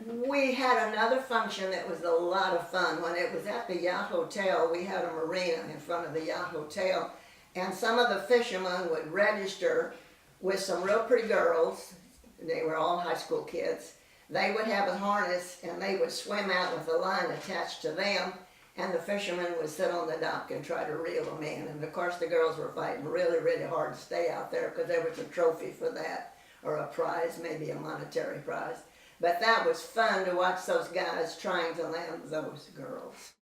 We had another function that was a lot of fun. When it was at the Yacht Hotel, we had a marina in front of the Yacht Hotel, and some of the fishermen would register with some real pretty girls. They were all high school kids. They would have a harness and they would swim out with a line attached to them, and the fishermen would sit on the dock and try to reel them in. And of course the girls were fighting really, really hard to stay out there because there was a trophy for that, or a prize, maybe a monetary prize. But that was fun to watch those guys trying to land those girls.